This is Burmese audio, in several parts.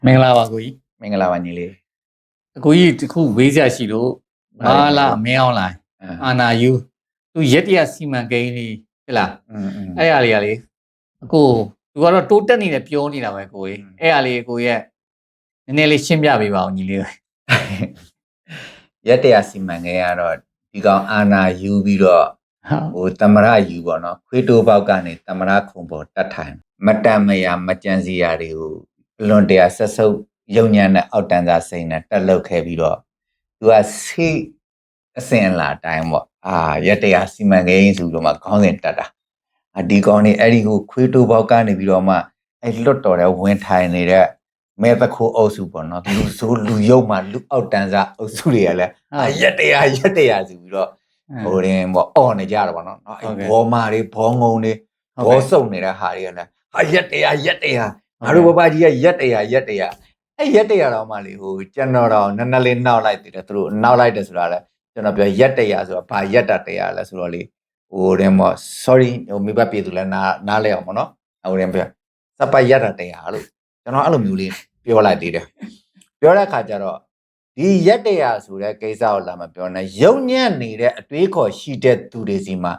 မင်္ဂလာပါကိုကြီး မင်္ဂလာပါညီလေး ကိုကြီးတခုဝေးစရာရှိလို့မာလာမင်းအောင်လိုင်းအာနာယူသူရက်တရစီမံကိန်းလေးဟဲ့လားအဲ့ရလေးကလေအခုသူကတော့တိုးတက်နေတယ်ပြောနေတာပဲကိုကြီးအဲ့ရလေးကိုကြီးရဲ့နည်းနည်းလေးရှင်းပြပေးပါဦးညီလေး ရက်တရစီမံကိန်းကတော့ဒီကောင်အာနာယူပြီးတော့ဟိုတမရယူပေါ့နော်ခွေးတိုးပေါက်ကနေတမရခုံပေါ်တတ်ထိုင်မတန်မရမကြံစီရာတွေကိုလွန်တရားဆက်ဆုပ်ရုံညံတဲ့အောက်တန်းသားစိန်နဲ့တက်လုတ်ခဲ့ပြီးတော့သူကစိတ်အစင်လာတိုင်းပေါ့ရက်တရစီမံကိန်းဆိုတော့မှခေါင်းစဉ်တက်တာဒီကောင်နေအဲ့ဒီကိုခွေးတိုးပေါက်ကနေပြီးတော့မှအဲ့လွတ်တော်တဲ့ဝင်ထိုင်နေတဲ့မဲသခိုးအုပ်စုပေါ့နော်လူဆိုလူရုပ်မှလူအောက်တန်းစားအုပ်စုတွေကလည်းရက်တရဆိုပြီးတော့ဟိုရင်ပေါ့အော်နေကြတာပေါ့နော်အဲ့ဘောမာတွေဘောငုံတွေဘောစုံနေတဲ့ဟာတွေကလည်းရက်တရငါတို့ဘဘကြီးကရက်တရအဲ့ရက်တရတော့မှလေဟိုကျွန်တော်တော့နည်းနည်းလေးနောက်လိုက်တယ်သူတို့နောက်လိုက်တယ်ဆိုတာလဲကျွန်တော်ပြောရက်တရဆိုတာဘာရက်တရလဲဆိုတော့လေဟိုရင်ပေါ့ sorry ဟိုမိဘပြည်သူလည်းနားလဲအောင်ပေါ့နော်ဟိုရင်ပြောစပတ်ရက်တရလို့ကျွန်တော်အဲ့လိုမျိုးလေးပြောလိုက်သေးတယ်ပြောတဲ့အခါကျတော့ဒီရက်တရဆိုတဲ့ကိစ္စကိုလာမပြောနဲ့ရုံညံ့နေတဲ့အတွေးခေါ်ရှိတဲ့သူတွေစီမှာ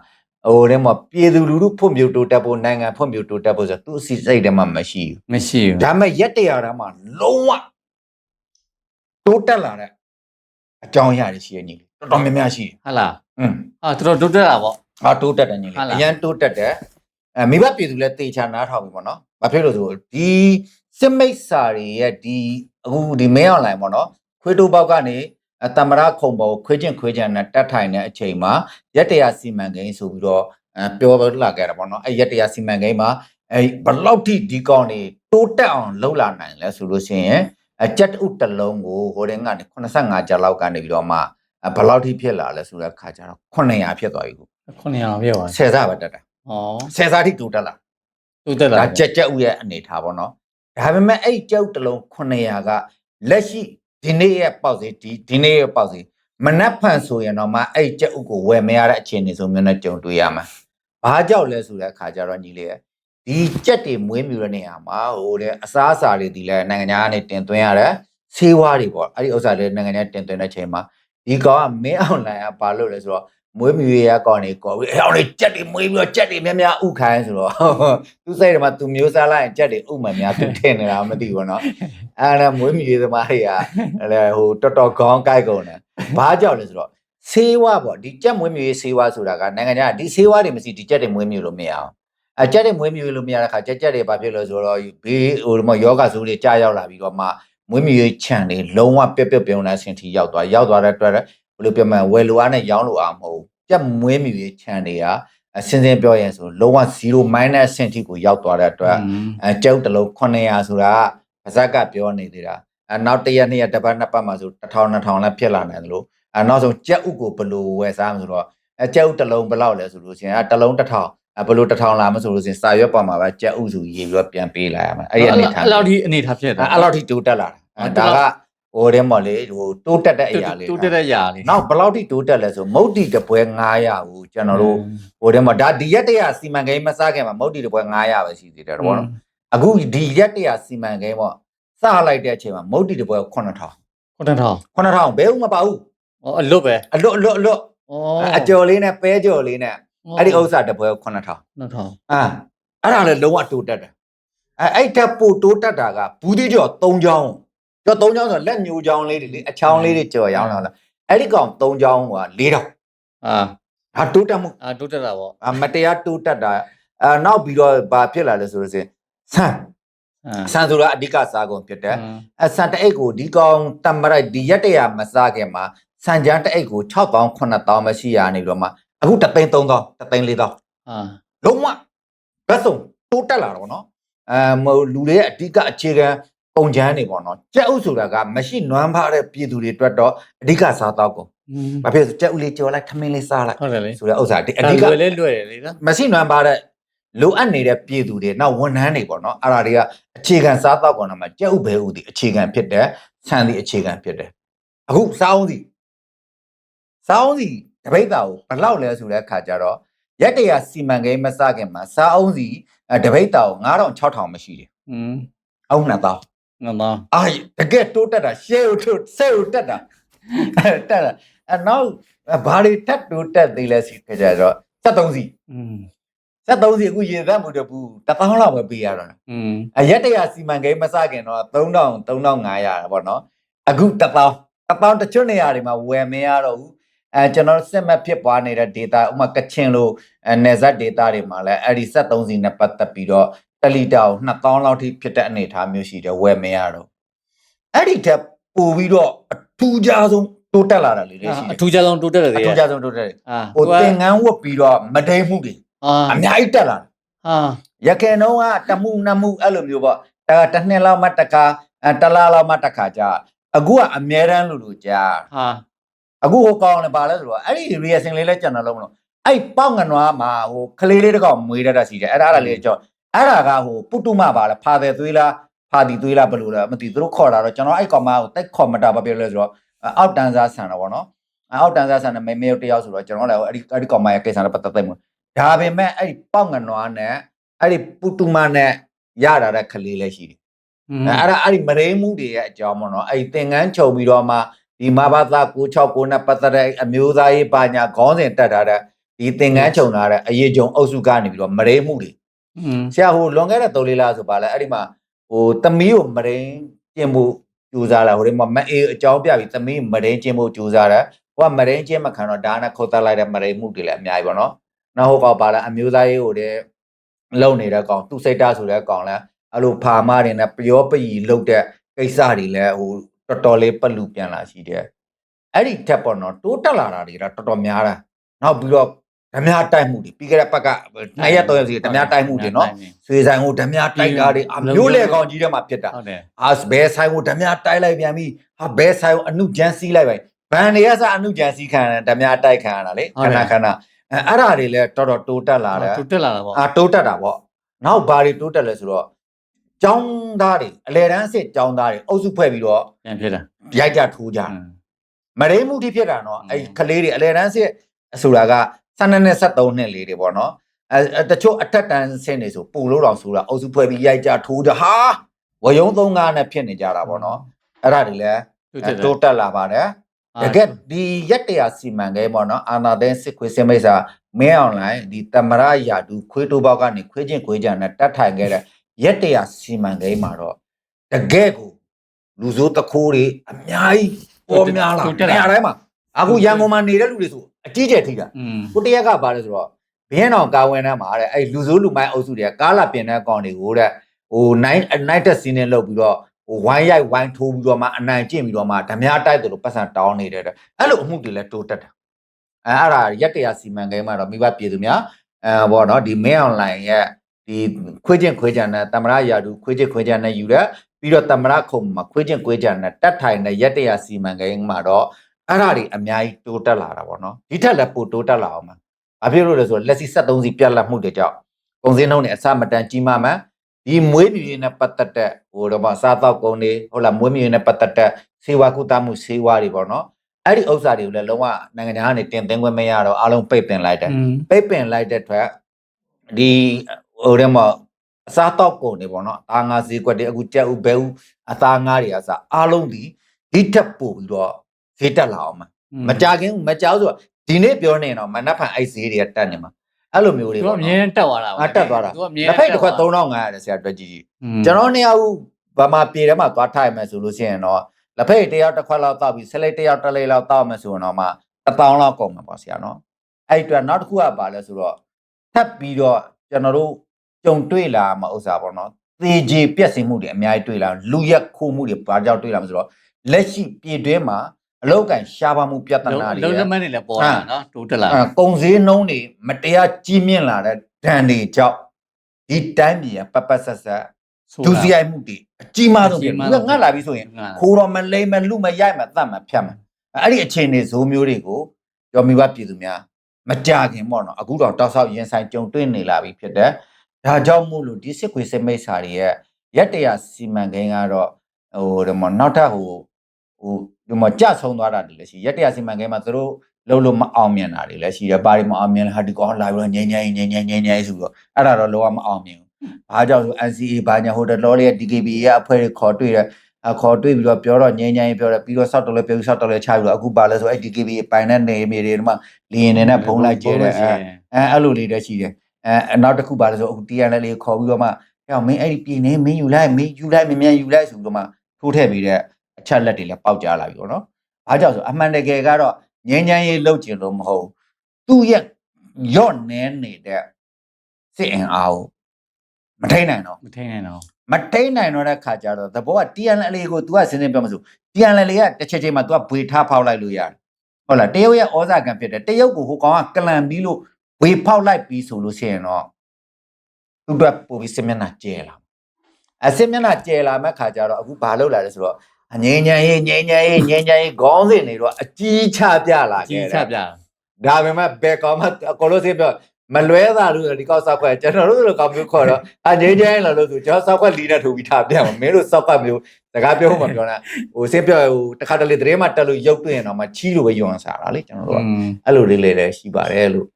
ဟိုတဲ့မှာပြည်သူလူထုဖွံ့ဖြိုးတိုးတက်ဖို့နိုင်ငံဖွံ့ဖြိုးတိုးတက်ဖို့ဆိုသူ့စိတ်ထဲမှာမရှိဘူးဒါပေမဲ့ရက်တရတာမှာလုံးဝတိုးတက်လာတဲ့အကြောင်းအရာတွေရှိရညီတော်တော်များများရှိတယ်ဟုတ်လားတော်တော်တိုးတက်လာပေါ့တိုးတက်တယ်ညီလေးအရန်တိုးတက်တယ်မိဘပြည်သူလည်းတေချာနားထောင်ပြီပေါ့နော်ဘာဖြစ်လို့ဆိုဒီစစ်မိတ်စာတွေရဲ့ဒီအခုဒီမင်းအွန်လိုင်းပေါ့နော်ခွေးတိုးပေါက်ကနေတမရခုံပေါ်ခွေးချင်းနဲ့တက်ထိုင်တဲ့အချိန်မှာရက်တရစီမံကိန်းဆိုပြီးတော့ပြောလာခဲ့တာပေါ့နော်အဲ့ရက်တရစီမံကိန်းမှာဘလောက်ထိဒီကောင်နေတိုးတက်အောင်လှုပ်လာနိုင်လဲဆိုလို့ရှိရင်ကြက်ဥတလုံးကိုဟိုတဲ့ကနေ85ကျပ်လောက်ကနေပြီးတော့မှဘလောက်ထိဖြစ်လာလဲဆိုတဲ့ခါကျတော့900ဖြစ်သွားပြီကို900ဖြစ်သွား10ဆပဲတက်တာ10ဆထိတိုးတက်လာဒါကြက်ဥရဲ့အနေထားပေါ့နော်ဒါပေမဲ့အဲ့ကြက်ဥတလုံး900ကလက်ရှိဒီနေ့ရဲ့ပေါက်စီဒီနေ့ရဲ့ပေါက်စီမနှက်ဖန်ဆိုရင်တော့မှအဲ့ကြက်ဥကိုဝယ်မရတဲ့အခြေအနေဆိုမျိုးနဲ့ကြုံတွေ့ရမှာဘာကြောက်လဲဆိုတဲ့အခါကျတော့ညီလေးဒီကြက်တွေမွေးမြူတဲ့နေရာမှာဟိုတဲ့အစားအစာတွေဒီလဲနိုင်ငံခြားကနေတင်သွင်းရတဲ့ဆေးဝါးတွေပေါ့အဲ့ဒီဥစ္စာတွေနိုင်ငံခြားတင်သွင်းတဲ့ချိန်မှာဒီကောင်ကမင်းအောင်လိုင်းကဘာလို့လဲဆိုတော့မွေးမြူရေးကောင်တွေကော်ပြီးအောင်လေကြက်တွေမွေးပြီးတော့ကြက်တွေများများဥခိုင်းဆိုတော့သူစိတ်ထဲမှာသူမျိုးစားလိုက်ရင်ကြက်တွေဥမှန်များသူထင်နေတာမသိဘူးနော်အဲ့ဒါမွေးမြူရေးသမားတွေကလည်းဟိုတော်တော်ခေါင်းကိုက်ကုန်တယ်ဘာကြောက်လဲဆိုတော့ဆေးဝါးပေါ့ဒီကြက်မွေးမြူရေးဆေးဝါးဆိုတာကနိုင်ငံခြားဒီဆေးဝါးတွေမရှိဒီကြက်တွေမွေးမြူလို့မရအောင်ကြက်တွေမွေးမြူလို့မရတဲ့ခါကြက်တွေဘာဖြစ်လို့ဆိုတော့ဘေးဟိုယောဂဆိုးတွေကြာရောက်လာပြီးတော့မှမွေးမြူရေးခြံတွေလုံးဝပြုတ်ပြုံတဲ့အဆင့်ထိရောက်သွားတဲ့အတွက်ဘယ်လိုပြောမလဲဝယ်လိုအားနဲ့ရောင်းလိုအားမဟုတ်ဘူးကြက်မွေးမြူရေးခြံတွေကစင်းပြောရင်ဆိုလုံးဝ0 minus အဆင့်ထိကိုရောက်သွားတဲ့အတွက်ကြက်တလုံး900ဆိုတာပါဇက်ကပြောနေသေးတာနောက်1ရက်2ရက်တစ်ပတ်နှစ်ပတ်မှဆို1000 2000လည်းဖြစ်လာနိုင်တယ်လို့နောက်ဆုံးကြက်ဥကိုဘယ်လိုဝယ်စားမဆိုတော့ကြက်ဥတလုံးဘယ်လောက်လဲဆိုလို့ရှိရင်တလုံး1000ဘယ်လို1000လာမဆိုလို့ရှိရင်စာရွက်ပေါ်မှာပဲကြက်ဥဆိုရေးပြီးတော့ပြန်ပေးလာရမှာအဲ့ဒီအနေထားအဲ့လောက်ထိအနေထားဖြစ်တာအဲ့လောက်ထိတိုးတက်လာတာဒါကဟိုတဲ့မော်လေဟိုတိုးတက်တဲ့အရာလေးတိုးတက်တဲ့အရာလေးနောက်ဘယ်လောက်ထိတိုးတက်လဲဆိုမုတ်တီတပွဲ900ကိုကျွန်တော်တို့ဟိုတဲ့မော်ဒါဒီရက်တရစီမံကိန်းမစခင်မှာမုတ်တီတပွဲ900ပဲရှိသေးတယ်ပေါ့နော်အခုဒီရက်တရစီမံကိန်းပေါ့စလိုက်တဲ့အချိန်မှာမုတ်တီတပွဲ9000ဘယ်ဦးမပါဘူးအလွတ်ပဲအလွတ်အကျော်လေးနဲ့ပဲကျော်လေးနဲ့အဲ့ဒီဥစ္စာတပွဲ9000အဲ့ဒါလည်းလုံးဝတိုးတက်တယ်အဲ့တက်ပို့တိုးတက်တာကဘူးတိကျော်3ချောင်းကျော်3ချောင်းဆိုလက်ညိုချောင်းလေးတွေလေအချောင်းလေးတွေကျော်ရောင်းလာလားအဲ့ဒီကောင်3ချောင်းက4000ဟာတိုးတက်မှုတိုးတက်တာပေါ့မတရားတိုးတက်တာနောက်ပြီးတော့ဘာဖြစ်လာလဲဆိုလို့ဆန်ဆိုတာအဓိကစားကုန်ဖြစ်တယ်ဆန်တအိတ်ကိုဒီကောင်တမရိုက်ဒီရက်တရမစားခင်မှာဆန်ကြမ်းတအိတ်ကို6000 9000ပဲရှိရနေပြီးတော့မှအခု33000 4,000လုံးဝဘက်ဆုံးတိုးတက်လာတော့နော်လူတွေရဲ့အဓိကအခြေခံပုံချမ်းနေပေါ့နော်ကြက်ဥဆိုတာကမရှိနွမ်းဖားတဲ့ပြည်သူတွေအတွက်တော့အဓိကစားတော့ကုန်ဘာဖြစ်လဲကြက်ဥလေးကြော်လိုက်ထမင်းလေးစားလိုက်ဟုတ်တယ်လေဆိုတဲ့ဥစ္စာအဓိကလွယ်တယ်လေနော်မရှိနွမ်းဖားတဲ့လိုအပ်နေတဲ့ပြည်သူတွေနောက်ဝန်ထမ်းတွေပေါ့နော်အဲ့ဒါတွေကအခြေခံစားတော့ကုန်တော့မှကြက်ဥဘဲဥဒီအခြေခံဖြစ်တယ်ဆန်ဒီအခြေခံဖြစ်တယ်အခုစားအောင်စီတပိတ်တာကိုဘယ်လောက်လဲဆိုတဲ့အခါကျတော့ရက်တရစီမံကိန်းမစခင်မှာစားအောင်စီတပိတ်တာကို9000 6000မရှိတယ်ဟုတ်2000 နော် တကယ်တိုးတက်တာရှဲကိုထိုးဆဲကိုတက်တာတက်တာနောက်ဘာတွေတက်တိုးတက်သေးလဲစီကြတော့73စီ73စီအခုရေသက်မှုတပူ1000လောက်ပဲပေးရတော့ရက်တရာစီမံကိန်းမစခင်တော့3500ပေါ့နော်အခု1000တချို့နေရာတွေမှာဝယ်မရတော့ဘူးကျွန်တော်စစ်မှတ်ဖြစ်ပွားနေတဲ့ data ဥပမာကချင်လိုနယ်စပ် data တွေမှာလည်းအဲ့ဒီ73စီနဲ့ပတ်သက်ပြီးတော့1လီတာကို2000လောက်ထိဖြစ်တဲ့အနေအထားမျိုးရှိတယ်ဝယ်မရတော့အဲ့ဒီတက်ပို့ပြီးတော့အထူးခြားဆုံးတိုးတက်လာတာလေးတွေရှိတယ်အထူးခြားဆုံးတိုးတက်တယ် အထူးခြားဆုံးတိုးတက်တယ်ဟိုသင်္ကန်းဝတ်ပြီးတော့မတိမ်မှုတွေအများကြီးတက်လာရခင်တော့ကတမှုနှစ်မှုအဲ့လိုမျိုးပေါ့တစ်နှစ်လောက်မှတစ်ခါတစ်လလောက်မှတစ်ခါကြာအခုကအမြဲတမ်းလို့ကြာအခုဟိုကောင်းတယ်ပါလဲဆိုတော့အဲ့ဒီ reaction လေးလဲကြံတော့လုံးမလို့အဲ့ပေါက်ငနွားမှာဟိုကလေးလေးတကောင်မွေးတတ်တာရှိတယ်အဲ့ဒါလေးကြောအဲ့ဒါကဟိုပုတုမပါလဲဖာတယ်သွေးလားဖာတီသွေးလားဘယ်လိုလဲမသိသူတို့ခေါ်တာတော့ကျွန်တော်အဲ့ကောင်မကိုတိုက်ခေါ်မတာဘာပြောလဲဆိုတော့အောက်တန်းစားဆန်တော့ဗောနော်အောက်တန်းစားဆန်နဲ့မေတယောက်ဆိုတော့ကျွန်တော်လည်းအဲ့ဒီကောင်မရဲ့ကိစ္စနဲ့ပတ်သက်သိမှုဒါပေမဲ့အဲ့ဒီပေါက်ငနွားနဲ့အဲ့ဒီပုတုမနဲ့ရတာတဲ့ကလေးလေးရှိတယ်အဲ့ဒီမရိမှုတွေရဲ့အကြောင်းပေါ့နော်အဲ့ဒီသင်္ကန်းချုပ်ပြီးတော့မှဒီမဘာသာ969နဲ့ပတ်သက်တဲ့အမျိုးသားရေးပါညာခေါင်းစဉ်တက်ထားတဲ့ဒီသင်္ကန်းချုပ်လာတဲ့အရေးကြုံအုပ်စုကနေပြီးတော့မရိမှုတွေဆရာဟိုလွန်ခဲ့တဲ့3-4လဆိုပါလဲအဲ့ဒီမှာဟိုသမီးကိုမရိကျင်ဖို့ကြိုးစားလာဟိုဒီမှာမအေးအကြောင်းပြပြီးသမီးမရိကျင်ဖို့ကြိုးစားတယ်ဟိုကမရိကျင်မခံတော့ဒါနဲ့ခုတ်တက်လိုက်တဲ့မရိမှုတွေလည်းအများကြီးပေါ့နော်နောက်ဟိုကောင်ပါလဲအမျိုးသားရေးဟိုတဲ့လုံနေတဲ့ကောင်သူစိတ်တာဆိုတဲ့ကောင်လဲအဲ့လိုဖာမတွေနဲ့ပျောပရီလုတ်တဲ့ကိစ္စတွေလည်းဟိုတော်တော်လေးပလူပြန်လာရှိတယ်အဲ့ဒီတက်ပေါ့နော်တိုးတက်လာတာတွေကတော်တော်များတာနောက်ပြီးတော့ဓမြတိုက်မှုတွေပြီးခဲ့တဲ့ဘက်က2ရက်3ရက်စီဓမြတိုက်မှုတွေနော်ဆွေဆိုင်ကိုဓမြတိုက်တာတွေမျိုးလေကောင်ကြီးထဲမှာဖြစ်တာဘဲဆိုင်ကိုဓမြတိုက်လိုက်ပြန်ပြီဟာဘဲဆိုင်ကိုအနုကျန်းစီးလိုက်ပဲဘန်တွေကစအနုကျန်းစီးခံတယ်ဓမြတိုက်ခံရတာလေခဏခဏအဲ့ဒါတွေလည်းတော်တော်တိုးတက်လာတယ်တိုးတက်လာတာပေါ့တိုးတက်တာပေါ့နောက်ဘာတွေတိုးတက်လဲဆိုတော့ကျောင်းသားတွေအလဲတန်းစစ်ကျောင်းသားတွေအုပ်စုဖွဲ့ပြီးတော့ပြန်ဖြစ်တာရိုက်ကြထိုးကြမရိမှုတိဖြစ်တာနော်အဲ့ကလေးတွေအလဲတန်းစစ်ဆိုတာက12နဲ့13နှစ်လေးတွေပေါ့နော်တချို့အထက်တန်းဆင်းနေဆိုပူလို့တော့ဆိုတာအုပ်စုဖွဲ့ပြီးရိုက်ကြထိုးကြဟာဝယုံ3-5နဲ့ဖြစ်နေကြတာပေါ့နော်အဲ့ဒါတွေလည်းတိုးတက်လာပါတယ်တကယ်ဒီရက်တရာစီမံကိန်းပေါ့နော်အာနာသိန်းစစ်ခွေးစမိတ်စာမင်းအွန်လိုင်းဒီတမရရာတူခွေးတိုးပေါက်ကနေခွေးချင်းခွေးကြံနဲ့တတ်ထိုင်ခဲ့တဲ့ရက်တရာစီမံကိန်းမှာတော့တကယ်ကိုလူစိုးတခိုးတွေအများကြီးပေါ်များလာနေရာတိုင်းမှာအခုရန်ကုန်မှာနေတဲ့လူတွေဆိုအကြီးကျယ်ထိတာကိုတရက်ကပါလဲဆိုတော့ဘင်းအောင်ကာဝင်ထဲမှာတဲ့အဲ့လူစိုးလူမိုင်းအုပ်စုတွေကကားလာပြင်တဲ့အကောင်တွေကိုတဲ့ဟိုနိုင်တက်စီးနေလောက်ပြီးတော့ဟိုဝိုင်းရိုက်ဝိုင်းထိုးပြီးတော့မှအနိုင်ကျင့်ပြီးတော့မှဓမြတိုက်တယ်လို့ပတ်စံတောင်းနေတဲ့အဲ့လိုအမှုတွေလည်းတိုးတက်တာအဲ့ဒါရက်တရာစီမံကိန်းမှာတော့မိဘပြည်သူများဘောနော်ဒီမင်းအွန်လိုင်းရဲ့ဒီခွေးချင်းခွေးကြံနဲ့တမရရာတူခွေးချင်းခွေးကြံနဲ့ယူတဲ့ပြီးတော့တမရခုံမှာခွေးချင်းခွေးကြံနဲ့တတ်ထိုင်တဲ့ရက်တရာစီမံကိန်းမှာတော့အဲ့ဒါတွေအများကြီးတိုးတက်လာတာပေါ့နော်ဒီထက်လည်းပိုတိုးတက်လာအောင်မှာဘာဖြစ်လို့လဲဆိုတော့လက်စီ73စီပြတ်လက်မှုတွေကြောင့်ကုန်စည်နှုန်းတွေအစမတန်ကြီးမားမှဒီမွေးမြူရေးနဲ့ပတ်သက်တဲ့ဟိုတော့စားတော့ကုန်တွေဟုတ်လားမွေးမြူရေးနဲ့ပတ်သက်တဲ့ဆေးဝါးကုသမှုဆေးဝါးတွေပေါ့နော်အဲ့ဒီဥစ္စာတွေကိုလည်းလုံးဝနိုင်ငံခြားကနေတင်သွင်းခွင့်မရတော့အားလုံးပိတ်ပင်လိုက်တယ်ပိတ်ပင်လိုက်တဲ့အတွက်ဒီဟိုတော့အစားတော့ကုန်တွေပေါ့နော်အသားငါးဈေးကွက်တွေအခုကြက်ဥဘဲဥအသားငါးတွေအစားအားလုံးဒီထက်ပို့ပြီးတော့ဈေးတက်လာအောင်မကြခင်မကြောက်ဆိုဒီနေ့ပြောနေတော့မနက်ဖြန်အဲ့ဈေးတွေကတက်နေမှာအဲ့လိုမျိုးတွေပေါ့နော်သူကအမြဲတက်သွားတာပါတက်သွားတာလက်ဖိတ်တစ်ခွက်3500တဲ့ဆရာတွက်ကြည့်ကျွန်တော်နှစ်ယောက်ဗမာပြည်ထဲမှာသွားထိုင်မယ်ဆိုလို့ရှိရင်တော့လက်ဖိတ်တယောက်တစ်ခွက်လောက်တောက်ပြီးဆလိတ်တယောက်တစ်လိတ်လောက်တောက်မယ်ဆိုရင်တော့မှ1000လောက်ကုန်မှာပေါ့ဆရာနော်အဲ့အတွက်နောက်တစ်ခုကပါလဲဆိုတော့ထပ်ပြီးတော့ကျွန်တော်တို့ကြုံတွေ့လာမှာဥစ္စာပေါ့နော်သေကြီးပြက်စင်မှုတွေအများကြီးတွေ့လာလူရက်ခိုးမှုတွေဘာကြောင့်တွေ့လာမှာဆိုတော့လက်ရှိပြည်တွင်းမှာအလောက်ကန်ရှားပါမှုပြဿနာတွေလုံးသမန်းတွေလည်းပေါ်လာနော်တိုးတက်လာကုန်စည်နှုန်းတွေမတရားကြီးမြင့်လာတဲ့ဒဏ်တွေကြောင့်ဒီတိုင်းပြည်ကပဆက်ဆက်ဒုစရိုက်မှုတွေအကြီးမားဆုံးဖြစ်ငတ်လာပြီဆိုရင်ခိုးတော့မလိမ့်မလူမရိုက်မတတ်မဖြတ်မအဲ့ဒီအခြေအနေဇိုးမျိုးတွေကိုကျော်မိဘပြည်သူများမကြခင်ပေါ့နော်အခုတော့တောက်ဆောက်ရင်ဆိုင်ကြုံတွေ့နေလာပြီဖြစ်တယ်ဒါကြောင့်မို့လို့ဒီစစ်ခွေစစ်မိတ်စာတွေရဲ့ရက်တရာစီမံကိန်းကတော့ဟိုဒီမှာနောက်ထပ်ဟိုဒီမှာကြဆုံးသွားတာတွေလည်းရှိရက်တရာစီမံကိန်းမှာသူတို့လုံးလုံးမအောင်မြင်တာတွေလည်းရှိတယ်ပါရီမအောင်မြင်ဟာဒီကောင်လာပြီးတော့ငိမ့်ဆိုတော့အဲ့ဒါတော့လုံးဝမအောင်မြင်ဘူး ဘာကြောင့်ဆို NCA ဘာညာဟိုတလောလေး DKB ရဲ့အဖွဲ့တွေခေါ်တွေ့တယ်ခေါ်တွေ့ပြီးတော့ပြောတော့ငြိမ်းချမ်းရေးပြောတယ်ပြီးတော့စောက်တော်လဲပြောပြီးစောက်တော်လဲချပြီးတော့အခုပါလဲဆိုအဲ့ DKB ပိုင်တဲ့နေမြေတွေမှာလီရင်နဲ့ဖုံးလိုက်ကျဲတယ်အဲ့လိုလေးတည်းရှိတယ်နောက်တစ်ခုပါလဲဆိုအခု TNL လေးခေါ်ပြီးတော့မှဟဲ့မင်းအဲ့ဒီပြည်နေမင်းယူလိုက်မင်းယူလိုက်မြန်ယူလိုက်ဆိုပြီးတော့မှထိုးထည့်ပြီးတဲ့အချက်လက်တွေလည်းပေါက်ကြားလာပြီပေါ့နော်ဘာကြောင့်ဆိုအမှန်တကယ်ကတော့ငြိမ်းချမ်းရေးလုပ်ကျင်လို့မဟုတ်သူ့ရဲ့ရော့နဲနေတဲ့စစ်အင်အားကိုမထိန်နိုင်တော့တဲ့ခါကျတော့သဘောက TNL ကို तू ကစဉ်းစဉ်ပြောမစို့ TNL ကတစ်ချက်ချင်းမှာ तू ကဘွေထားဖောက်လိုက်လို့ရတယ်ဟုတ်လားတရုတ်ရဲ့ဩဇာကံဖြစ်တယ်တရုတ်ကိုဟိုကောင်ကကလန်ပြီးလို့ဘွေဖောက်လိုက်ပြီးဆိုလို့ရှိရင်တော့သူတို့ပို့ပြီးစစ်မျက်နှာကျဲလာစစ်မျက်နှာကျဲလာမဲ့ခါကျတော့အခုဘာလုပ်လာလဲဆိုတော့ငိမ့်ချမ်းရေးခေါင်းစဉ်တွေတော့အကြီးချပြလာခဲ့တယ်ဒါပေမဲ့ဘယ်ကောင်မှအကုန်လုံးသိပြောမလွဲတာလို့ဒီကောက်စောက်ခွက်ကျွန်တော်တို့လိုကောင်မျိုးခေါ်တော့ငိမ့်ချမ်းလာလို့ဆိုကျွန်တော်စောက်ခွက်လီနဲ့ထိုးပြီးထားပြန်မင်းတို့စောက်ခွက်မျိုးစကားပြောမှပြောတာဟိုစင်းပြောဟိုတစ်ခါတလေတရေမှတက်လို့ရုပ်တွေ့ရင်တော့မှချီးလို့ပဲယွန်စားတာလေကျွန်တော်တို့ကအဲ့လိုလေးလည်းရှိပါတယ်လို့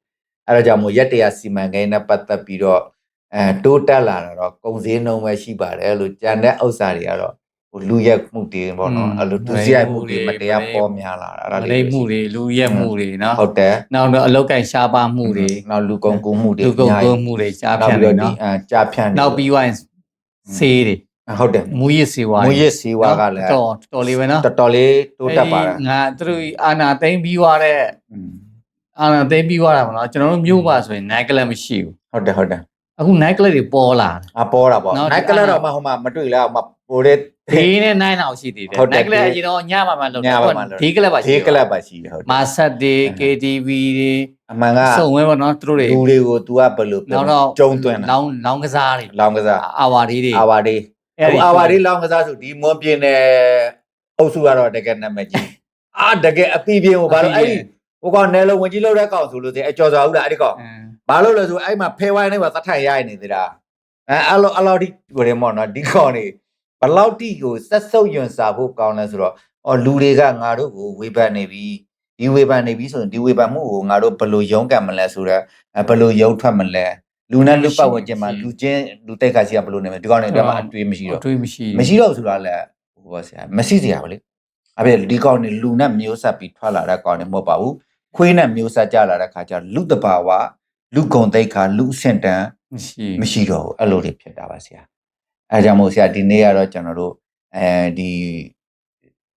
အဲ့တော့ကြောင့်မို့ရက်တရစီမံကိန်းနဲ့ပတ်သက်ပြီးတော့တိုးတက်လာတော့ကုန်စည်နှုန်းပဲရှိပါတယ်လို့ကြံတဲ့ဥစ္စာတွေကတော့ဟိုလူရက်မှုတွေပေါ့နော်အဲ့လိုသူစရိုက်မှုတွေမတရားပေါ်များလာတာအဲ့ဒါလေးမှုတွေလူရက်မှုတွေနော်ဟုတ်တယ်နောက်တော့အလောက်ကန်ရှားပါမှုတွေနောက်လူကုန်ကူးမှုတွေလူကုန်ကူးမှုတွေကြားဖြန့်နေနော်ကြားဖြန့်နောက်ပြီးဝိုင်းဆေးတွေဟုတ်တယ်မူရစ်ဆေးဝါးကလည်းတော်လေးပဲနော်တော်လေးတိုးတက်ပါတယ်ငါသူတို့အာနာသိမ့်ပြီးသွားတဲ့အာနာသိမ့်ပြီးသွားတာမနော်ကျွန်တော်တို့မြို့ပါဆိုရင်နိုင်ကလပ်မရှိဘူးဟုတ်တယ်အခု night club တွေပေါ်လာပေါ်တာပေါ့ night club တော့ဟိုမှာမတွေ့လားဟိုမှာပိုတဲ့ဒေးနဲ့9တောင်ရှိသေးတယ် night club အရင်တော့ညမှာမှလုပ်တယ်ဒေး club ပါရှိဒေး club ပါရှိတယ်ဟုတ်တယ်မာဆက်တွေ KTV တွေအမှန်ကစုံဝဲပေါ့နော်သူတို့တွေလူတွေကို तू ကဘယ်လိုကျုံသွင်းတာလောင်းကစားတွေလောင်းကစားအာဝါဒီတွေအာဝါဒီလောင်းကစားဆိုဒီမွန်ပြင်းနဲ့အုပ်စုကတော့တကယ်နာမည်ကြီးတကယ်အပီပြင်းကိုဘာလို့အဲ့ဒီဟိုကောင်နယ်လုံးဝင်ကြီးလောက်တဲ့ကောင်ဆိုလို့အကျော်စွာဦးလားအဲ့ဒီကောင်ဘာလို့လဲဆိုအဲ့မှာဖဲဝိုင်းနဲ့ပါသတ်ထိုင်ရနေသေးတာအဲ့လိုဒီကိုရမော်နော်ဒီကောင်နေဘလောက်တိကိုဆက်ဆုပ်ယွန်စာဖို့ကောင်းလဲဆိုတော့လူတွေကငါတို့ကိုဝေဖန်နေပြီဒီဝေဖန်နေပြီဆိုရင်ဒီဝေဖန်မှုကိုငါတို့ဘယ်လိုရုန်းကန်မလဲဆိုတော့ဘယ်လိုရုန်းထွက်မလဲလူနဲ့လူပတ်ဝန်းကျင်မှာလူချင်းလူတိတ်ခါရှိရဘယ်လိုနေမလဲဒီကောင်တွေတော့အတွေ့မရှိတော့မရှိတော့ဆိုတာလဲဟိုပါဆရာမရှိစရာပါလေအဲ့ဒီကောင်တွေလူနဲ့မျိုးဆက်ပြီးထွက်လာတဲ့ကောင်တွေမဟုတ်ပါဘူးခွေးနဲ့မျိုးဆက်ကြလာတဲ့ခါကျလူတဘာဝလူကုံတိတ်ခါလူစင်တန်မရှိတော့ဘူးအဲ့လိုတွေဖြစ်တာပါဆရာအဲကြောင့်မို့ဆရာဒီနေ့ကတော့ကျွန်တော်တို့ဒ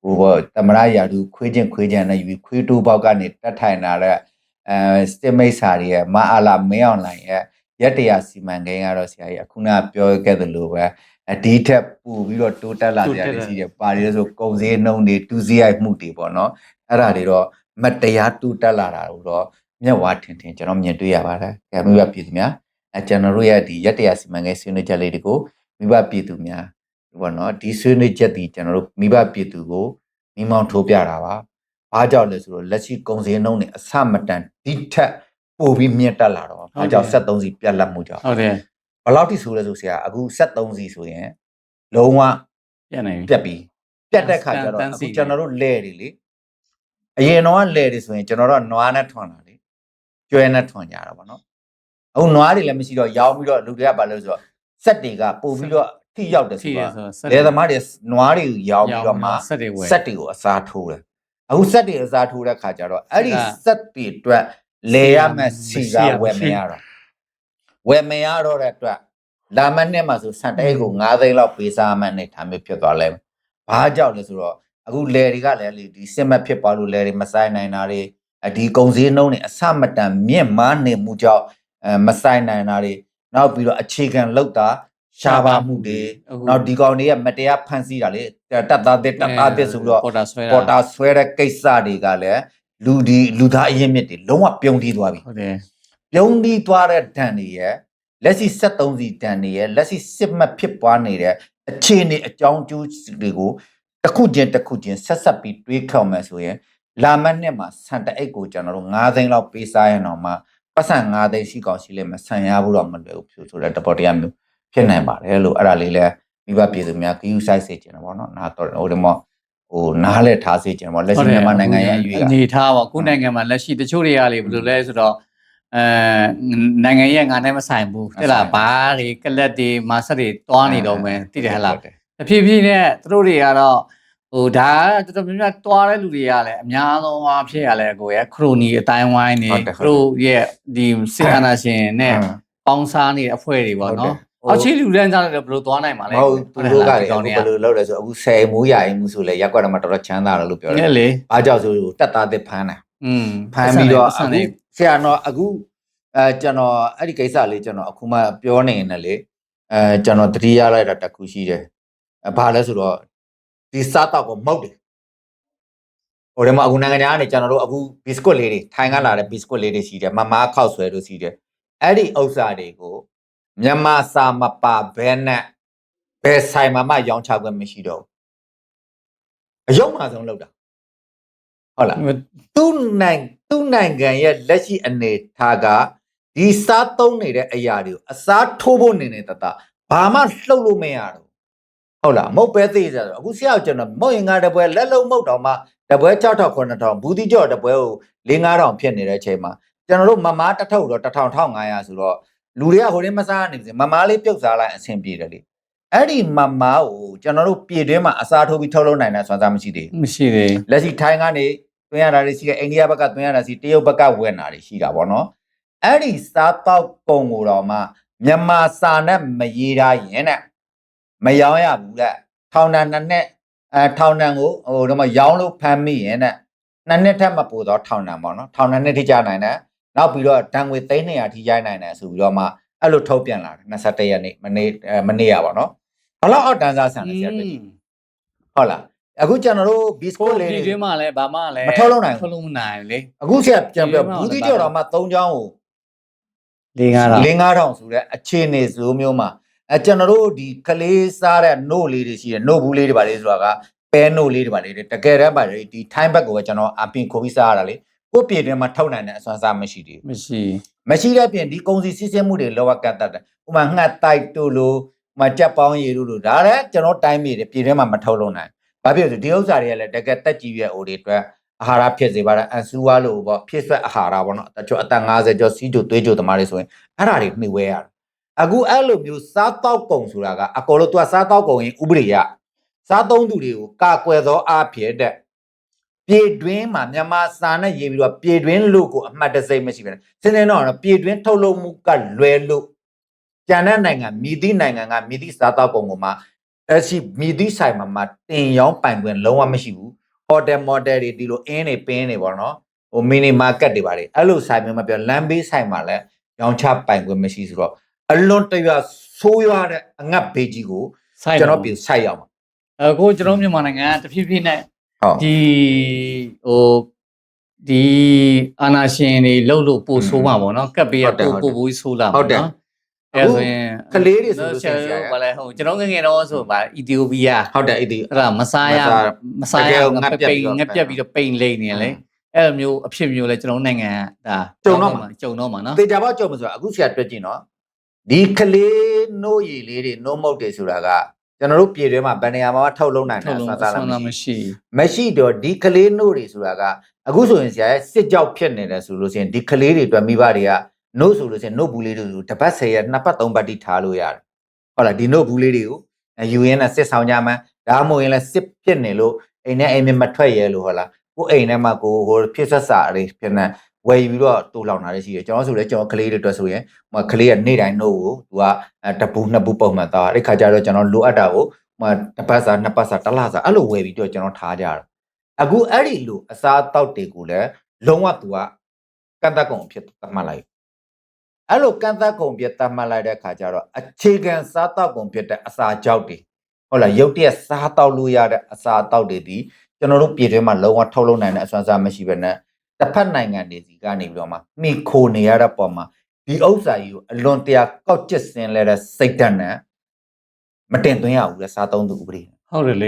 ီဟိုသမရရာသူခွေးချင်းနဲ့ယူပြီးခွေးတိုးပေါက်ကနေတက်ထိုင်လာတဲ့စစ်မိတ်စာတွေရဲ့မအားလာမင်းအောင်လိုင်းရဲ့ရက်တရာစီမံကိန်းကတော့ဆရာကြီးအခုနပြောခဲ့သလိုပဲဒီထက်ပို့ပြီးတော့တိုးတက်လာကြတယ်ရှိတယ်ပါရီဆိုကုံစည်းနှုံးတွေတူးစည်းရိုက်မှုတွေပေါ့နော်အဲ့ဒါတွေတော့မတရားတိုးတက်လာတာတော့မျက်ဝါးထင်ကျွန်တော်မြင်တွေ့ရပါတယ်။ဒါမျိုးပြည်သူများကျွန်တော်တို့ရဲ့ဒီရက်တရာစီမံကိန်းဆွေးနွေးချက်လေးတွေကိုမိဘပြည်သူများဘောနော်ဒီဆွေးနွေးချက်ဒီကျွန်တော်တို့မိဘပြည်သူကိုမိမောင်းထိုးပြတာပါ။ဘာကြောင့်လဲဆိုတော့လက်ရှိကုန်စည်နှုန်းတွေအဆမတန်ဒီထက်ပိုပြီးမြင့်တက်လာတော့ဘာကြောင့်73စီပြတ်လက်မှုကြောင့်ဟုတ်တယ်ဘယ်လောက်ထိဆိုလဲဆိုဆရာအခု73စီဆိုရင်လုံးဝပြတ်ပြီးပြတ်တဲ့ခါကျတော့အခုကျွန်တော်တို့လဲတွေလေအရင်တော့လဲတွေဆိုရင်ကျွန်တော်တို့နွားနဲ့ထွန်တာလေကျွဲနဲ့ထွန်ကြတာပေါ့နော်အခုနွားတွေလည်းမရှိတော့ရောင်းပြီးတော့လူတွေကဘာလို့ဆိုတော့စက်တွေကပို့ပြီးတော့ထိရောက်တယ်ဆိုတော့လေသမားတွေနွားတွေရောင်းပြီးတော့မှစက်တွေကိုအစားထိုးတယ်အခုစက်တွေအစားထိုးတဲ့ခါကျတော့အဲ့ဒီစက်တွေအတွက်လေရမယ်စီကဝယ်မရတော့တဲ့အတွက်လာမနဲ့မှာဆိုစက်တဲကို9သိန်းလောက်ပေးစားမှန်းနေထားမျိုးဖြစ်သွားလဲဘာကြောင့်လဲဆိုတော့အခုလေတွေကလည်းဒီစစ်မက်ဖြစ်သွားလို့လေတွေမဆိုင်နိုင်တာတွေဒီကုံစည်းနှုံးတွေအဆမတန်မြင့်မားနေမှုကြောင့်မဆိုင်နိုင်တာတွေနောက်ပြီးတော့အခြေခံလောက်တာရှားပါမှုတွေနောက်ဒီကောင်တွေကမတရားဖန်ဆီးတာလေတက်သားဆိုတော့ပေါ်တာဆွဲတဲ့ကိစ္စတွေကလည်းလူသားအရင်မြစ်တွေလုံးဝပြုံးတီးသွားပြီဟုတ်တယ်ပြုံးတီးသွားတဲ့ဒဏ်တွေရဲ့လက်ရှိ73စီဒဏ်တွေရဲ့လက်ရှိစစ်မှတ်ဖြစ်ပွားနေတဲ့အခြေအနေအကြောင်းကျိုးတွေကိုတစ်ခုချင်းဆက်ပြီးတွေးခေါ်မယ်ဆိုရင်လာမနှစ်မှာစံတအိတ်ကိုကျွန်တော်တို့9သိန်းလောက်ပေးစားရင်တော့မှပတ်စံ9သိန်းရှိကောင်းရှိလိမ့်မယ်ဆံရဖို့တော့မလွယ်ဘူးဆိုတဲ့တပေါ်တရားမျိုးဖြစ်နိုင်ပါတယ်လို့အဲ့ဒါလေးလဲမိဘပြည်သူများကယူဆိုင်စေချင်တယ်ပေါ့နော်နားတော့ဟိုဒီမှာဟိုနားလဲထားစေချင်တယ်ပေါ့လက်ရှိမြန်မာနိုင်ငံရဲ့အရွေးအနေထားပေါ့ကိုယ်နိုင်ငံမှာလက်ရှိတချို့တွေကလေဘယ်လိုလဲဆိုတော့ နိုင်ငံရဲ့ငါနဲ့မဆိုင်ဘူးတဲ့လားဘာတွေကလတ်တွေမာဆက်တွေတွားနေတော့မယ်သိတယ်ဟလားတဖြည်းဖြည်းနဲ့သူတို့တွေကတော့ဟိုဒါတော်တော်များများတွားတဲ့လူတွေကလည်းအများဆုံးအားဖြင့်ရလဲကိုရဲ့ခရိုနီအတိုင်းဝိုင်းနေသူတို့ရဲ့ဒီစစ်အာဏာရှင်နဲ့ပေါင်းစားနေတဲ့အဖွဲ့တွေပေါ့နော်အောက်ချီလူလန်းစားတယ်ဘယ်လိုသွားနိုင်မှာလဲဟုတ်သူတို့ကလည်းအခုဘယ်လိုလုပ်လဲဆိုအခု10မိုးရရင်မှုဆိုလဲရက်ကွက်တော့မှတော်တော်ချမ်းသာတယ်လို့ပြောတယ်လေအားကြောင့်ဆိုတက်သားတစ်ဖမ်းတာဖမ်းပြီးတော့အခုဆရာတော်အခုကျွန်တော်အဲ့ဒီကိစ္စလေးကျွန်တော်အခုမှပြောနေတယ်လေကျွန်တော်တတိယလိုက်တာတခုရှိတယ်ဘာလဲဆိုတော့ဒီစားတော့ကိုမုတ်တယ်ဟိုထဲမှာအခုနိုင်ငံခြားကနေကျွန်တော်တို့အခုဘီစကွတ်လေးတွေထိုင်ကလာတဲ့ဘီစကွတ်လေးတွေရှိတယ်မမခောက်ဆွဲလို့ရှိတယ်အဲ့ဒီဥစ္စာတွေကိုမြန်မာစာမပါဘဲနဲ့ဘယ်ဆိုင်မှာမှရောင်းချခွင့်မရှိတော့အယုံမှဆုံးလောက်တာဟုတ်လားသူ့နိုင်ငံရဲ့လက်ရှိအနေထားကဒီစားသုံးနေတဲ့အရာတွေကိုအစားထိုးဖို့နေတတဘာမှလှုပ်လို့မရတော့ဟုတ်လားမဟုတ်ပဲသေးကြဆိုအခုဆရာကျွန်တော်မဟုတ်ရင်ငါတပွဲလက်လုံးမဟုတ်တော့မှတပွဲ6000 9000ဘူးတိကြော့တပွဲကို4-5000ဖြစ်နေတဲ့အချိန်မှာကျွန်တော်တို့မမားတစ်ထုပ်တော့1500ဆိုတော့လူတွေကဟိုရင်းမစားနေပြီမမားလေးပြုတ်စားလိုက်အဆင်ပြေတယ်လေအဲ့ဒီမမားကိုကျွန်တော်တို့ပြည်တွင်းမှာအစားထိုးပြီးထုတ်လုပ်နိုင်တဲ့စွမ်းစားမရှိသေးဘူးမရှိသေးလက်ရှိထိုင်းကနေသွင်းရတာတွေရှိတယ်အိန္ဒိယဘက်ကသွင်းရတာရှိတရုတ်ဘက်ကဝင်တာတွေရှိတာပေါ့နော်အဲ့ဒီစားတော့ပုံကိုတော့မှမြန်မာစာနဲ့မရေးထားရင်တဲ့မရောင်းရဘူးတဲ့ထောင်တန်းနဲ့ထောင်တန်းကိုဟိုတော့မှရောင်းလို့ဖမ်းမိရင်တဲ့နှစ်ထက်မပိုတော့ထောင်တန်းပေါ့နော်ထောင်တန်းနဲ့ထိကြနိုင်တယ်နောက်ပြီးတော့တန်ငွေ300ထိရိုက်နိုင်တယ်ဆိုပြီးတော့မှအဲ့လိုထုတ်ပြန်လာတယ်21ရက်နေ့မနေ့ရပါတော့ဘလောက်အောက်တန်းစားဆန်လဲဆရာတွေ့ဟုတ်လားအခုကျွန်တော်တို့ဘီစကွတ်လေးတွေမှာလည်းဘာမှလည်းမထုတ်လို့နိုင်ဘူးထုတ်လို့မနိုင်လေအခုဆရာကျွန်တော်ဘူးတိကြော်တော့မှ3ချောင်းကို5,000ဆိုတဲ့အခြေအနေဆိုမျိုးမှာကျွန်တော်တို့ဒီကလေးစားတဲ့နို့လေးတွေရှိတယ်နို့ဘူးလေးတွေပါလေဆိုတာကပဲနို့လေးတွေပါလေတကယ်တမ်းပါလေဒီထိုင်းဘက်ကိုပဲကျွန်တော်အပင်ခိုးပြီးစားရတာလေကိုပြည်တွင်းမှာထုတ်နိုင်တဲ့အစွမ်းစားမရှိသေးဘူးမရှိတဲ့ပြင်ဒီကုန်စည်စီးဆင်းမှုတွေလောကကတ်တတ်တယ်ဥပမာငှက်တိုက်တို့လိုမကြက်ပေါင်းရည်တို့လိုဒါလည်းကျွန်တော်တိုင်းပြည်တွေပြည်တွင်းမှာမထုတ်လို့နိုင်ဘာဖြစ်လို့ဒီဥစ္စာတွေကလည်းတကယ်တက်ကြီးရဲ့အိုတွေအတွက်အာဟာရဖြစ်စေပါလားအဆူဝါလို့ပေါ့ဖြစ်ဆွက်အာဟာရပေါ့နော်အသက်50ကျော်စီးကျိုသွေးကျိုသမားတွေဆိုရင်အဲ့ဒါတွေမှီဝဲရတယ်အခုအဲ့လိုမျိုးစားတောက်ကုန်ဆိုတာကအကောလို့သူကစားတောက်ကုန်ရင်ဥပဒေရစားသုံးသူတွေကိုကာကွယ်သောအားဖြင့်တဲ့ပြည်တွင်းမှာမြန်မာစာနဲ့ရေးပြီးတော့ပြည်တွင်းလို့ကိုအမှတ်တစိမ့်မရှိပဲစင်းနေတော့ပြည်တွင်းထုတ်လုပ်မှုကလွယ်လို့ကျန်တဲ့နိုင်ငံမြည်သည့်နိုင်ငံကမြည်သည့်စားတောက်ကုန်ကိုမှအဲ့ရှိမြည်သည့်ဆိုင်မှာတင်ရောင်းပိုင်ခွင့်လုံးဝမရှိဘူးဟိုတယ်မော်တယ်တွေဒီလိုအင်းတွေပင်းတွေပေါ့နော်ဟိုမီနီမာကတ်တွေပါတယ်အဲ့လိုဆိုင်မျိုးမပြောလမ်းဘေးဆိုင်မှာလည်းရောင်းချပိုင်ခွင့်မရှိဆိုတော့အလွန်တရာဆိုးရွားတဲ့အငတ်ဘေးကြီးကိုကျွန်တော်ပြင်ဆိုင်ရအောင်အခုကျွန်တော်မြန်မာနိုင်ငံကတဖြည်းဖြည်းနဲ့ဒီဟိုဒီအာနာရှင်တွေလှုပ်လို့ပို့ဆိုးမှာပေါ့နော်ကပ်ပေးရပို့ဆိုးလာပါနော်အဲ့ဆိုရင်ကလေးတွေဆိုလို့ရှိရင်ဘာလဲဟိုကျွန်တော်ငငယ်တော့ဆိုပါအီသီယိုးပီးယားဟုတ်တယ်အဲ့ဒါမစားရငါပိန်ငက်ပြက်ပြီးတော့ပိန်လိမ့်နေလေအဲ့လိုမျိုးအဖြစ်မျိုးလဲကျွန်တော်နိုင်ငံဒါကြုံတော့မှာနော်တေချာပေါက်ကြုံမှာဆိုတာအခုဆရာတွေ့ကြည့်နော်ဒီကလေးနို့ရည်လေးတွေနို့မုတ်တွေဆိုတာကကျွန်တော်တို့ပြည်တွင်းမှာဗန်နေယာမှာထုတ်လုံးနိုင်တယ်ဆိုတာလားမရှိတော့ဒီကလေးနို့တွေဆိုတာကအခုဆိုရင်ဆရာရဲ့စစ်ကြောက်ဖြစ်နေတယ်ဆိုလို့ရှိရင်ဒီကလေးတွေအတွက်မိဘတွေကနို့ဆိုလို့ရှိရင်နို့ဘူးလေးတွေတပတ်10ရက်2ပတ်3ပတ်တိထားလို့ရတယ်ဟုတ်လားဒီနို့ဘူးလေးတွေကိုယူရင်းနဲ့စစ်ဆောင်ကြမှာဒါမှမဟုတ်ရင်လည်းစစ်ဖြစ်နေလို့အိမ်နဲ့အိမ်မထွက်ရဲလို့ဟုတ်လားကိုအိမ်ထဲမှာကိုဟိုဖြစ်ဆက်စာတွေဖြစ်နေဝယ်ပြီးတော့တူလောင်တာလည်းရှိတယ်ကျွန်တော်ဆိုလည်းကျွန်တော်ကလေးတွေအတွက်ဆိုရင်ကလေးကနေ့တိုင်းနို့ကိုသူကတပူနှစ်ပူပုံမှန်သားအဲ့ခါကျတော့ကျွန်တော်လိုအပ်တာကိုတစ်ပတ်စာနှစ်ပတ်စာတစ်လစာအဲ့လိုဝယ်ပြီးတော့ကျွန်တော်ထားကြတာအခုအဲ့ဒီလိုအစားအသောက်တွေကိုလည်းလုံးဝသူကကန့်သက်ကုန်ဖြစ်သတ်မှတ်လိုက်အဲ့လိုကန့်သက်ကုန်ဖြစ်သတ်မှတ်လိုက်တဲ့ခါကျတော့အခြေခံစားသောက်ကုန်ဖြစ်တဲ့အစာကြောက်တွေဟုတ်လားရုပ်တရက်စားတောက်လို့ရတဲ့အစာအသောက်တွေဒီကျွန်တော်တို့ပြည်တွင်းမှာလုံးဝထုတ်လုပ်နိုင်တဲ့အစွမ်းစားမရှိဘဲနဲ့တစ်ဖက်နိုင်ငံတွေစီကနေပြီးတော့မှမိခိုနေရတဲ့ပုံမှာဒီဥစ္စာကြီးကိုအလွန်တရာကောက်ကျစ်စင်လဲတဲ့စိတ်ဓာတ်နဲ့မတင်သွင်းရဘူးလေစားသုံးသူဥပဒေဟုတ်တယ်လ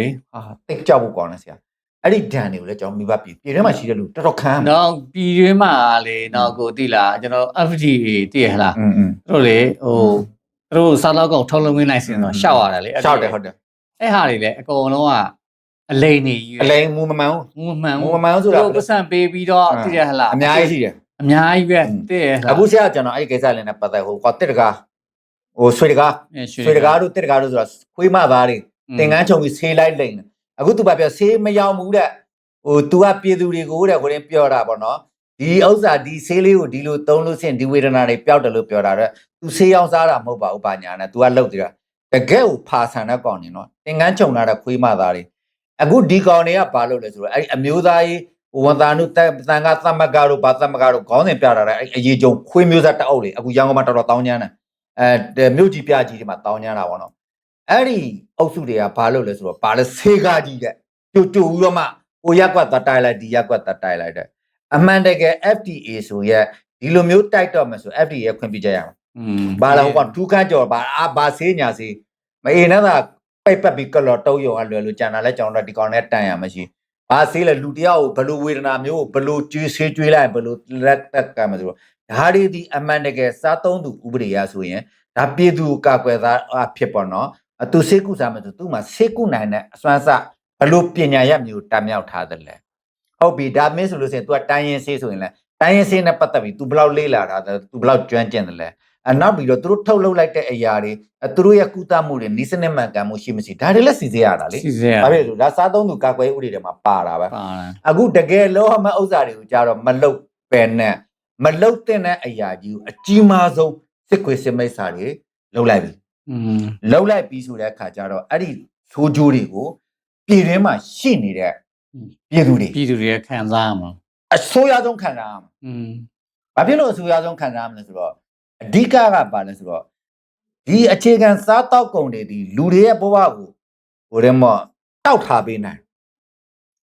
ေတိတ်ကြောက်ဖို့ကောင်းတယ်ဆရာအဲ့ဒီဒဏ်တွေကိုလည်းကျွန်တော်မိဘပြည်တွင်းမှာရှိတဲ့လူတော်တော်ခံတော့ပြည်တွင်းမှာလေတော့ကိုသိလားကျွန်တော် FDA သိရလားတို့လေဟိုတို့စားတော့ကောင်ထုတ်လုပ်နေနိုင်စင်တော့ရှောက်ရတယ်လေရှောက်တယ်ဟုတ်တယ်အဲ့ဟာတွေလည်းအကုန်လုံးကအလိန်နေကြီးအလိန်မူမမှန်ဘူးဆိုတာတို့ပတ်စံပေးပြီးတော့သိရဟလားအများကြီးရှိတယ် အများကြီးပဲတဲ့ အခုဆရာကျွန်တော်အဲ့ဒီကိစ္စလေးနဲ့ပတ်သက်ဟိုတက်တကားဟိုဆွေတကားတို့တက်တကားတို့ဆိုတာခွေးမသားတွေတင်ကန်းချုံပြီးဆေးလိုက်လိမ့်အခု तू ဘာပြောဆေးမရောက်ဘူးတဲ့ဟို तू ကပြည်သူတွေကိုတဲ့ကိုရင်ပြောတာပေါ့နော်ဒီဥစ္စာဒီဆေးလေးကိုဒီလိုသုံးလို့ဆင်ဒီဝေဒနာတွေပျောက်တယ်လို့ပြောတာတဲ့ तू ဆေးရောက်စားတာမဟုတ်ပါဘူးပါညာနဲ့ तू ကလှုပ်သေးတာတကယ်ကိုဖာဆန်တဲ့ကောင်နေနော်တင်ကန်းချုံလာတဲ့ခွေးမသားတွေအခုဒီကောင်တွေကဘာလုပ်လဲဆိုတော့အဲ့အမျိုးသားကြီးဝန်သားနုတန်ကသမဂါတို့ဘာသမဂါတို့ခေါင်းစဉ်ပြတာတဲ့အဲ့အရေးကြုံခွေးမျိုးစားတအုပ်လေအခုရန်ကုန်မှာတော်တော်တောင်းကျမ်းတယ်မြို့ကြီးပြကြီးတွေမှာတောင်းကျမ်းတာပေါ့နော်အဲ့ဒီအုပ်စုတွေကဘာလုပ်လဲဆိုတော့ဘာလဲဆေးကားကြီးတဲ့ကြိုပြီးတော့မှဟိုရက်ကွက်သွားတိုက်လိုက်ဒီရက်ကွက်သွားတိုက်လိုက်တဲ့အမှန်တကယ် FDA ဆိုရက်ဒီလိုမျိုးတိုက်တော့မယ်ဆို FDA ခွင့်ပြုချက်ရအောင်ဘာလဲဟိုကဒုက္ခကြော်ဘာဆေးညာဆေးမအေးနဲ့သာပိတ်ပတ်ပြီးကလော်တုံးရုံကလွယ်လို့ကြံတာလဲကျွန်တော်တို့ဒီကောင်နဲ့တန်ရမရှိဘာဆေးလဲလူတယောက်ကိုဘယ်လိုဝေဒနာမျိုးကိုဘယ်လိုကျွေးဆေးကျွေးလိုက်ဘယ်လိုလက်ကကမ်းမဆိုတော့ဒါတွေဒီအမှန်တကယ်စားသုံးသူဥပဒေရဆိုရင်ဒါပြည်သူကာကွယ်သားဖြစ်ပေါ်နော်သူဆေးကုစားမယ်ဆိုသူ့မှာဆေးကုနိုင်တဲ့အစွမ်းစဘလို့ပညာရမျိုးတမြောက်ထားတယ်လေဟုတ်ပြီဒါမင်းဆိုလို့ဆိုရင် तू ကတိုင်းရင်ဆေးဆိုရင်လဲတိုင်းရင်ဆေးနဲ့ပတ်သက်ပြီး तू ဘလောက်လေးလာတာ तू ဘလောက်ကျွမ်းကျင်တယ်လဲနောက်ပြီးတော့သူတို့ထုတ်လုပ်လိုက်တဲ့အရာတွေသူတို့ရဲ့ကုသမှုတွေနီးစနစ်မှန်ကန်မှုရှိမရှိဒါတွေလည်းစီစစ်ရတာလေဘာဖြစ်လို့ဒါစားသုံးသူကာကွယ်ဥပဒေတွေမှာပါတာပဲအခုတကယ်လောဟမဥစ္စာတွေကိုကြတော့မလုတ်ပဲနဲ့မလုတ်တဲ့အရာကြီးကိုအကြီးမားဆုံးစစ်ခွေစစ်မိတ်စာတွေလုတ်လိုက်ပြီလုတ်လိုက်ပြီးဆိုတဲ့အခါကျတော့အဲ့ဒီဆိုးကျိုးတွေကိုပြည်တွင်းမှာရှိနေတဲ့ပြည်သူတွေခံစားရမှာအဆိုးရဆုံးခံစားရမှာဘာဖြစ်လို့အဆိုးရဆုံးခံစားရမလဲဆိုတော့အဓိကကဘာလဲဆိုတော့ဒီအခြေခံစားတောက်ကုန်တွေဒီလူတွေရဲ့ဘဝကိုဟိုတဲ့မော့တောက်ထားပေးနိုင်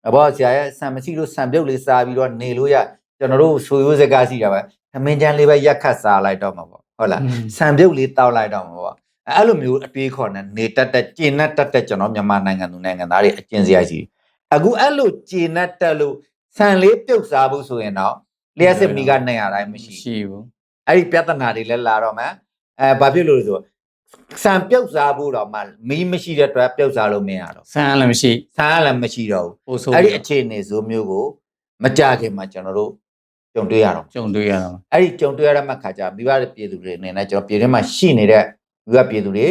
အဘောဆရာရဲ့ဆံမရှိလို့ဆံပြုတ်လေးစားပြီးတော့နေလို့ရကျွန်တော်တို့ဆိုရိုးစကားရှိတာပဲသမင်းချမ်းလေးပဲရက်ခတ်စားလိုက်တော့မှာပေါ့ဟုတ်လားဆံပြုတ်လေးတောက်လိုက်တော့မှာပေါ့အဲ့လိုမျိုးအတွေးခေါ်နဲ့နေတက်ကျင်နဲ့တက်ကျွန်တော်မြန်မာနိုင်ငံသူနိုင်ငံသားတွေအကျဉ်းစရိုက်ရှိအခုအဲ့လိုကျင်နဲ့တက်လို့ဆံလေးပြုတ်စားဖို့ဆိုရင်တော့လျှက်စစ်မီက900တိုင်းမရှိဘူးအဲ့ဒီပြဿနာတွေလည်းလာတော့မှဘာဖြစ်လို့လဲဆိုဆံပြုတ်စားဖို့တော့မှမီးမရှိတဲ့အတွက်ပြုတ်စားလို့မရတော့ဆံလည်းမရှိတော့ဘူးအဲ့ဒီအခြေအနေဆိုမျိုးကိုမကြခင်မှာကျွန်တော်တို့ကြုံတွေ့ရတော့အဲ့ဒီကြုံတွေ့ရတဲ့ခါကျမိဘပြည်သူတွေအနေနဲ့ကျွန်တော်ပြည်ထဲမှာရှိနေတဲ့မိဘပြည်သူတွေ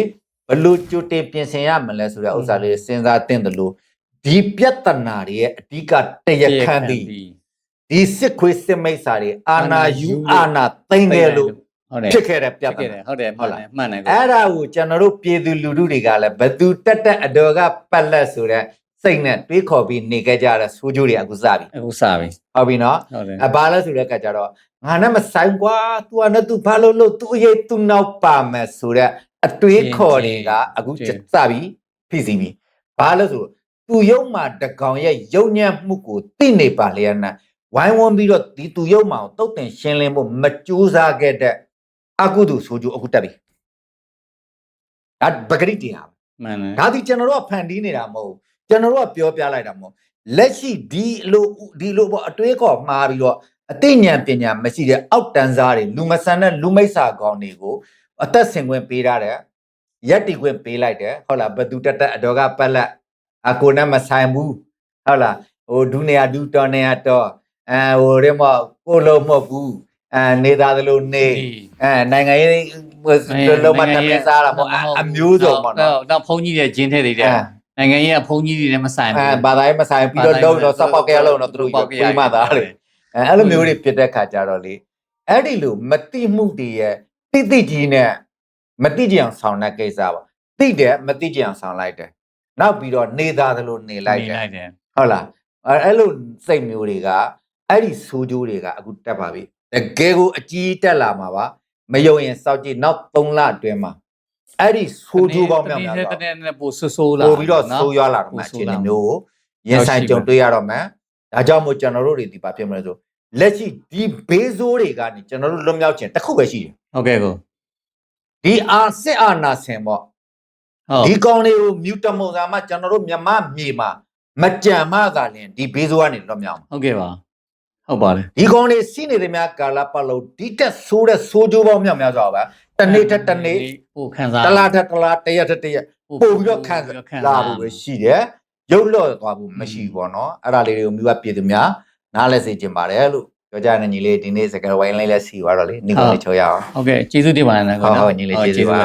ဘလို့ကြိုတင်ပြင်ဆင်ရမလဲဆိုတဲ့ဥစ္စာလေးစဉ်းစားသင့်တယ်လို့ဒီပြဿနာတွေရဲ့အဓိကတရားခံသည်ဒီစစ်ခွေးစစ်မိတ်စာတွေအာနာယူအာနာသိမ့်တယ်လို့ဖြစ်ခဲ့တဲ့ပြဿနာဟုတ်တယ်မှန်တယ်အဲ့ဒါကိုကျွန်တော်တို့ပြည်သူလူထုတွေကလည်းဘသူတက်အတော်ကပတ်လက်ဆိုတဲ့စိတ်နဲ့တွေးခေါ်ပြီးနေကြတဲ့ဆိုးကျိုးတွေအခုစပြီဟုတ်ပြီနော်ဘာလဲဆိုတဲ့ကကြတော့ငါနဲ့မဆိုင်ကွာ तू ကနဲ့ तू ဘာလို့ तू ရေး तू နောက်ပါမယ်ဆိုတဲ့အတွေးခေါ်တွေကအခုစပြီဖြစ်စီပြီဘာလို့ဆို तू ရုပ်မှာတကောင်ရဲ့ယုံညံ့မှုကိုသိနေပါလျက်နဲ့ဝိုင်းဝန်းပြီးတော့ဒီ तू ရုပ်မှာတုတ်တင်ရှင်းလင်းဖို့မကြိုးစားခဲ့တဲ့အကုသိုလ်ဆိုကြအခုတက်ပြီဒါပဂရိတရားမှန်တယ်ဒါဒီကျွန်တော်တို့ကဖန်တီးနေတာမဟုတ်ကျွန်တော်တို့ကပြောပြလိုက်တာမဟုတ်လက်ရှိဒီလိုပေါ့အတွေးခေါ်မှားပြီးတော့အသိဉာဏ်ပညာမရှိတဲ့အောက်တန်းစားတွေလူမဆန်တဲ့လူမိတ်ဆာကောင်းတွေကိုအသက်ဆင်ခွင့်ပေးထားတယ်ရက်တီခွင့်ပေးလိုက်တယ်ဟုတ်လားဘသူတက်အတော်ကပတ်လက်အကိုနဲ့မဆိုင်ဘူးဟုတ်လားဟိုဒူနေရဒူတော်နေရတော်ဟိုရဲမကိုလုံးမဟုတ်ဘူးနေသားသလိုနေနိုင်ငံရေးလုံးမတမစားတာပေါ့အမျိုးစုံပေါ့နော်တော့ဖုန်းကြီးတွေဂျင်းထဲတွေတဲ့နိုင်ငံရေးကဖုန်းကြီးတွေလည်းမဆိုင်ဘူးဘာသာရေးမဆိုင်ပြီးတော့စောက်ပေါက်ကဲလုံးတော့သူတို့ပြေးမှသားတယ်အဲ့လိုမျိုးတွေဖြစ်တဲ့ခါကြတော့လေအဲ့ဒီလိုမတိမှုတွေရဲ့တိကြီးနဲ့မတိကြအောင်ဆောင်တဲ့ကိစ္စပေါ့တိတယ်မတိကြအောင်ဆောင်လိုက်တယ်နောက်ပြီးတော့နေသားသလိုနေလိုက်တယ်ဟုတ်လားအဲ့လိုစိတ်မျိုးတွေကအဲ့ဒီဆိုးကျိုးတွေကအခုတက်ပါပြီတကယ်ကိုအကြီးတက်လာမှာပါမယုံရင်စောက်ကြည့်နောက်3လအတွင်းမှာအဲ့ဒီဆိုးကျိုးပေါင်းများများတော့ပိုဆိုးလာပိုပြီးတော့ဆိုးရွားလာတော့မှအခြေအနေမျိုးကိုရင်ဆိုင်ကြုံတွေ့ရတော့မှဒါကြောင့်မို့ကျွန်တော်တို့တွေဒီပါဖြစ်မလို့ဆိုလက်ရှိဒီဘေးဆိုးတွေကနေကျွန်တော်တို့လွတ်မြောက်ခြင်းတစ်ခုပဲရှိတယ်ဟုတ်ကဲ့ကိုဒီစစ်အာဏာရှင်ပေါ့ဒီကောင်တွေကိုမြူတမုံစာမှကျွန်တော်တို့မြမမြေမှာမကြံမှသာလင်ဒီဘေးဆိုးကနေလွတ်မြောက်ဟုတ်ကဲ့ပါဟုတ်ပါတယ်ဒီကောင်တွေစီးနေတဲ့များကာလပတ်လုံးဒီတက်ဆိုးတဲ့ဆိုးကျိုးပေါင်းများများဆိုတော့ဗျာတနေ့ထက်တနေ့ပိုခံစားတလားထက်တလားတရက်ထက်တရက်ပို့ပြီးတော့ခံလာဖို့ပဲရှိတယ်ရုပ်လော့သွားဖို့မရှိဘူးပေါ့နော်အဲ့ဒါလေးတွေကိုမိဘပြည်သူများနားလဲစေချင်ပါတယ်လို့ ပြောကြတယ်ညီလေးဒီနေ့စကားဝိုင်းလေးလဲစီသွားတော့လေညီကိုလေးချိုးရအောင် ဟုတ်ကဲ့ကျေးဇူးတင်ပါတယ်နော် ဟုတ်ညီလေးကျေးဇူးပါ